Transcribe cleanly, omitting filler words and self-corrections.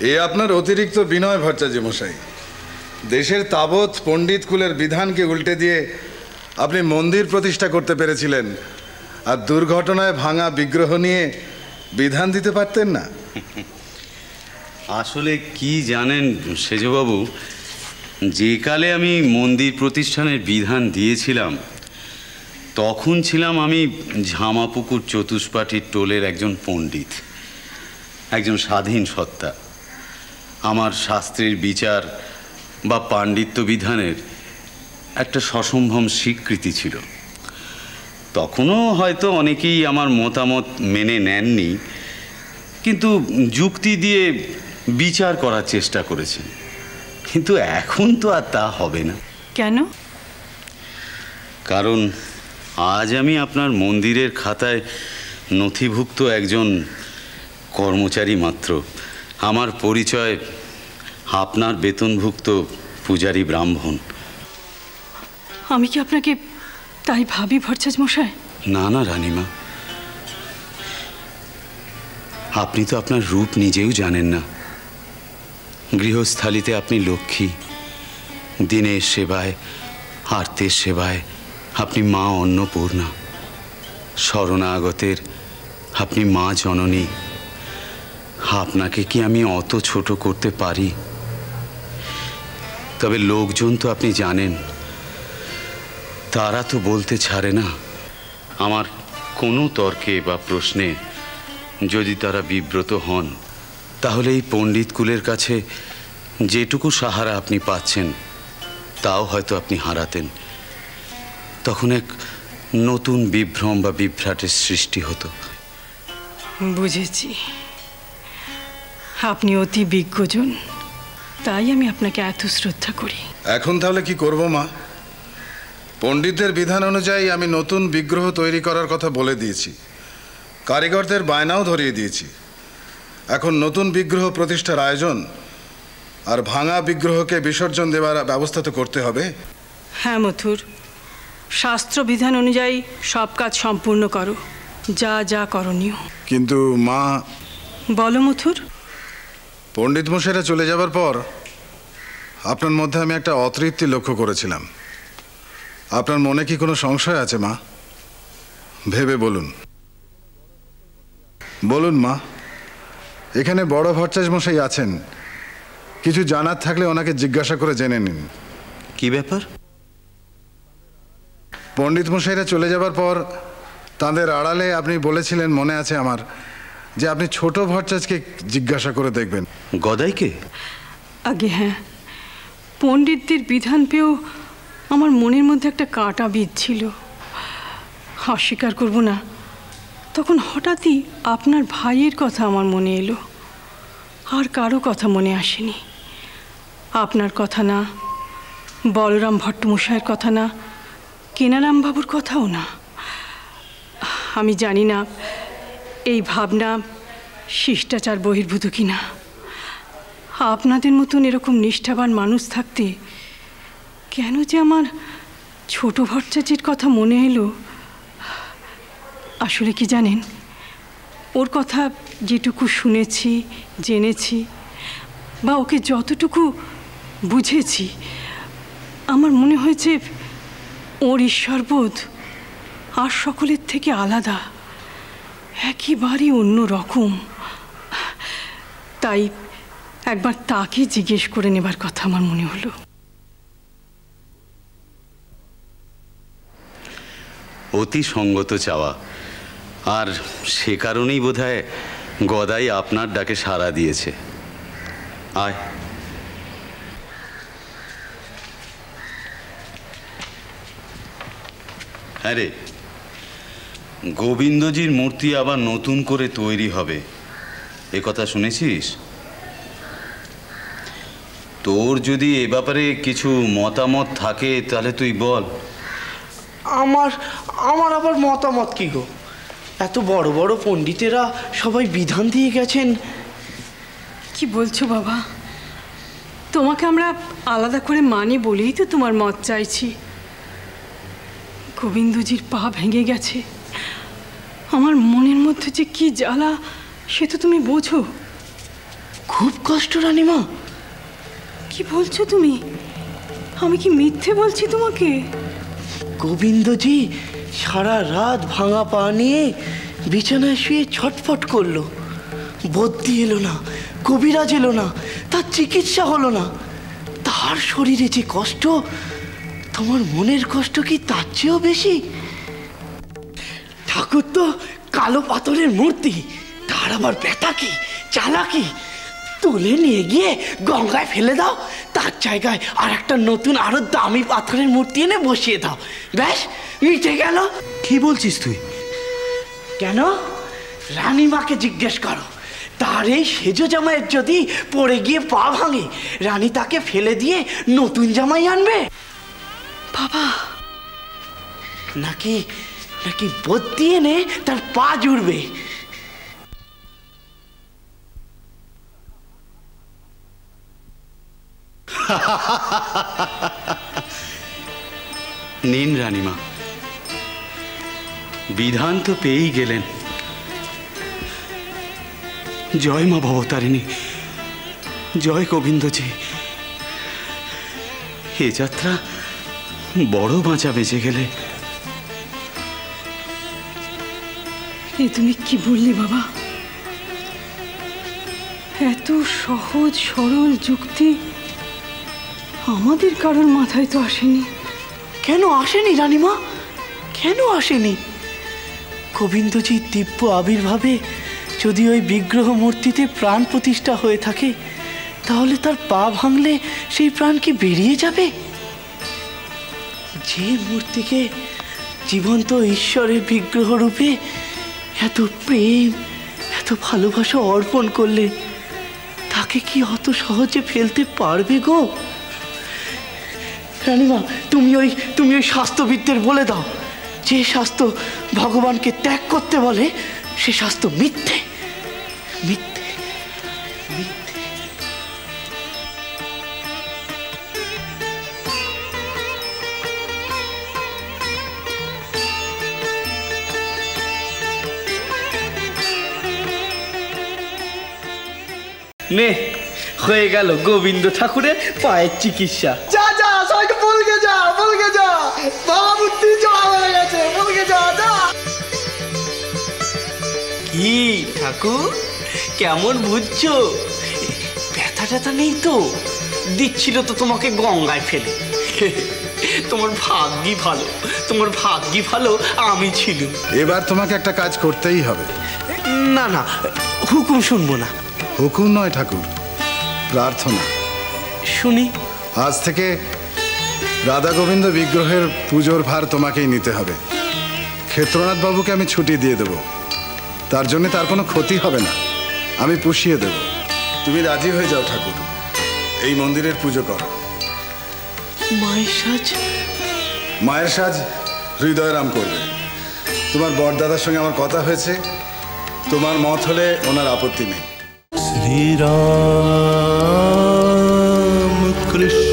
এ আপনার অতিরিক্ত বিনয় ভট্টাচার্য মশাই। দেশের তাবৎ পণ্ডিত কুলের বিধানকে উল্টে দিয়ে আপনি মন্দির প্রতিষ্ঠা করতে পেরেছিলেন, আর দুর্ঘটনায় ভাঙা বিগ্রহ নিয়ে বিধান দিতে পারতেন না। আসলে কি জানেন সেজবাবু, যে কালে আমি মন্দির প্রতিষ্ঠানের বিধান দিয়েছিলাম তখন ছিলাম আমি ঝামাপুকুর চতুষ্পাঠীর টোলের একজন পণ্ডিত, একজন স্বাধীন সত্তা। আমার শাস্ত্রের বিচার বা পাণ্ডিত্য বিধানের একটা সসম্ভ্রম স্বীকৃতি ছিল। তখনও হয়তো অনেকেই আমার মতামত মেনে নেননি, কিন্তু যুক্তি দিয়ে বিচার করার চেষ্টা করেছেন। কিন্তু এখন তো আর তা হবে না। কেন? কারণ আজ আমি আপনার মন্দিরের খাতায় নথিভুক্ত একজন কর্মচারী মাত্র। আমার পরিচয় আপনার বেতনভুক্ত পূজারী ব্রাহ্মণ। আমি কি আপনাকে তাই ভাবি ভট্টাচার্য মশাই? না না রানীমা, আপনি তো আপনার রূপ নিজেও জানেন না। গৃহস্থালিতে আপনি লক্ষ্মী, দিনের সেবায় আর্তের সেবায় আপনি মা অন্নপূর্ণা, শরণাগতের আপনি মা জননী। আপনাকে কি আমি অত ছোট করতে পারি? তবে লোকজন তো আপনি জানেন, তারা তো বলতে ছাড়ে না। আমার কোনো তর্কে বা প্রশ্নে যদি তারা বিব্রত হন, তাহলে এই পণ্ডিত কুলের কাছে যেটুকু সাহারা আপনি পাচ্ছেন তাও হয়তো আপনি হারাতেন। তখন এক নতুন বিভ্রম বা বিভ্রাটের সৃষ্টি হতো। বুঝেছি, আপনি অতি বিজ্ঞজন, তাই আমি আপনাকে এত শ্রদ্ধা করি। এখন তাহলে কি করব মা? পণ্ডিতদের বিধান অনুযায়ী আমি নতুন বিগ্রহ তৈরি করার কথা বলে দিয়েছি, কারিগরদের বায়নাও ধরিয়ে দিয়েছি। এখন নতুন বিগ্রহ প্রতিষ্ঠার আয়োজন আর ভাঙা বিগ্রহকে বিসর্জন দেওয়ার ব্যবস্থা তো করতে হবে। হ্যাঁ মথুর, শাস্ত্র বিধান অনুযায়ী সব কাজ সম্পূর্ণ করো, যা যা করণীয়। কিন্তু মা। বলো মথুর। পণ্ডিত মশাইরা চলে যাবার পর আপনার মধ্যে আমি একটা অতৃপ্তি লক্ষ্য করেছিলাম। আপনার মনে কি কোনো সংশয় আছে মা? ভেবে বলুন, বলুন মা। এখানে বড় ভট্টাচার্য মশাই আছেন, কিছু জানার থাকলে ওনাকে জিজ্ঞাসা করে জেনে নিন। কি ব্যাপার? পণ্ডিত মশাইরা চলে যাবার পর তাদের আড়ালে আপনি বলেছিলেন, মনে আছে আমার, যে আপনি ছোট ভট্টাচার্যকে জিজ্ঞাসা করে দেখবেন। গদাইকে? আগে হ্যাঁ, পণ্ডিতদের বিধান পেয়েও আমার মনের মধ্যে একটা কাঁটা বিঁধছিল। অস্বীকার করব না, তখন হঠাৎই আপনার ভাইয়ের কথা আমার মনে এলো। আর কারো কথা মনে আসেনি। আপনার কথা না, বলরাম ভট্টমশাইয়ের কথা না, কেনারাম বাবুর কথাও না। আমি জানি না এই ভাবনা শিষ্টাচার বহির্ভূত কিনা। আপনাদের মতন এরকম নিষ্ঠাবান মানুষ থাকতে কেন যে আমার ছোট ভট্টাচার্যের কথা মনে এলো। আসলে কি জানেন, ওর কথা যেটুকু শুনেছি, জেনেছি, বা ওকে যতটুকু বুঝেছি, আমার মনে হয়েছে ওর ঈশ্বরবোধ আর সকলের থেকে আলাদা, একেবারেই অন্য রকম। তাই একবার তাকে জিজ্ঞেস করে নেবার কথা আমার মনে হলো। অতি সঙ্গত চাওয়া, আর সে কারণেই বোধহয় গদাই আপনার ডাকে সাড়া দিয়েছে। আয়। হ্যাঁ রে, গোবিন্দজির মূর্তি আবার নতুন করে তৈরি হবে, এ কথা শুনেছিস? তোর যদি এ ব্যাপারে কিছু মতামত থাকে তাহলে তুই বল। আমার আবার মতামত কি গো? এত বড় বড় পণ্ডিতেরা সবাই বিধান দিয়ে গেছেন। কি বলছো বাবা? তোমাকে আমরা আলাদা করে মানি বলেই তো তোমার মত চাইছি। গোবিন্দজির পা ভেঙে গেছে, আমার মনের মধ্যে যে কি জ্বালা সে তো তুমি বোঝো। খুব কষ্ট রানীমা। কি বলছো তুমি? আমি কি মিথ্যে বলছি তোমাকে? গোবিন্দজি সারা রাত ভাঙা পা নিয়ে বিছানায় শুয়ে ছটফট করলো। বদ্যি এলো না, কবিরাজ এলো না, তার চিকিৎসা হলো না। তার শরীরে যে কষ্ট, তোমার মনের কষ্ট কি তার চেয়েও বেশি? ঠাকুর তো কালো পাথরের মূর্তি, তার আবার ব্যথা কি, চালাকি। তুলে নিয়ে গিয়ে গঙ্গায় ফেলে দাও, তার জায়গায় আর একটা নতুন আরো দামি পাথরের মূর্তি এনে বসিয়ে দাও, ব্যাস মিটে গেল। কি বলছিস তুই? কেন? রানীমাকে জিজ্ঞেস করো। তার এই সেজো জামাইয়ের যদি পড়ে গিয়ে পা ভাঙে, রানী তাকে ফেলে দিয়ে নতুন জামাই আনবে? বাবা, নাকি নাকি বদ্যি এনে তার পা জুড়বে? নিন রানীমা, বিধান তো পেয়েই গেলেন। জয় মা ভবতারিণী, জয় গোবিন্দজি। এ যাত্রা বড় বাঁচা বেঁচে গেলে। এ তুমি কি বললে বাবা? এত সহজ সরল যুক্তি আমাদের কারোর মাথায় তো আসেনি। কেন আসেনি রানীমা, কেন আসেনি? গোবিন্দজির দিব্য আবির্ভাবে যদি ওই বিগ্রহ মূর্তিতে প্রাণ প্রতিষ্ঠা হয়ে থাকে, তাহলে তার পা ভাঙলে সেই প্রাণ কি বেরিয়ে যাবে? যে মূর্তিকে জীবন্ত ঈশ্বরের বিগ্রহ রূপে এত প্রেম, এত ভালোবাসা অর্পণ করলে, তাকে কি অত সহজে ফেলতে পারবে গো? রানীমা, তুমি ওই শাস্ত্রবিদদের বলে দাও, যে শাস্ত্র ভগবানকে ত্যাগ করতে বলে সে শাস্ত্র মিথ্যে, মিথ্যে, মিথ্যে। নে, হয়ে গেল গোবিন্দ ঠাকুরের পায়ের চিকিৎসা। যা যা, সবাইকে বলকে যা, বলকে যা, বাবা মূর্তি জমা হয়ে গেছে, বলকে যা যা। কি ঠাকুর, কেমন বুঝছো? ব্যথা ট্যাথা নেই তো? দিচ্ছিল তো তোমাকে গঙ্গায় ফেলে। তোমার ভাগ্যি ভালো, তোমার ভাগ্যি ভালো আমি ছিল। এবার তোমাকে একটা কাজ করতেই হবে। না না, হুকুম শুনবো না। হুকুম নয় ঠাকুর, প্রার্থনা। শুনি। আজ থেকে রাধা গোবিন্দ বিগ্রহের পুজোর ভার তোমাকেই নিতে হবে। ক্ষেত্রনাথ বাবুকে আমি ছুটি দিয়ে দেব, তার জন্য তার কোনো ক্ষতি হবে না, আমি পুষিয়ে দেব। তুমি রাজি হয়ে যাও ঠাকুর, এই মন্দিরের পুজো করো। মায়ের সাজ? মায়ের সাজ হৃদয়রাম করবে। তোমার বড়দাদার সঙ্গে আমার কথা হয়েছে, তোমার মত হলে ওনার আপত্তি নেই। শ্রীরাম কৃষ্ণ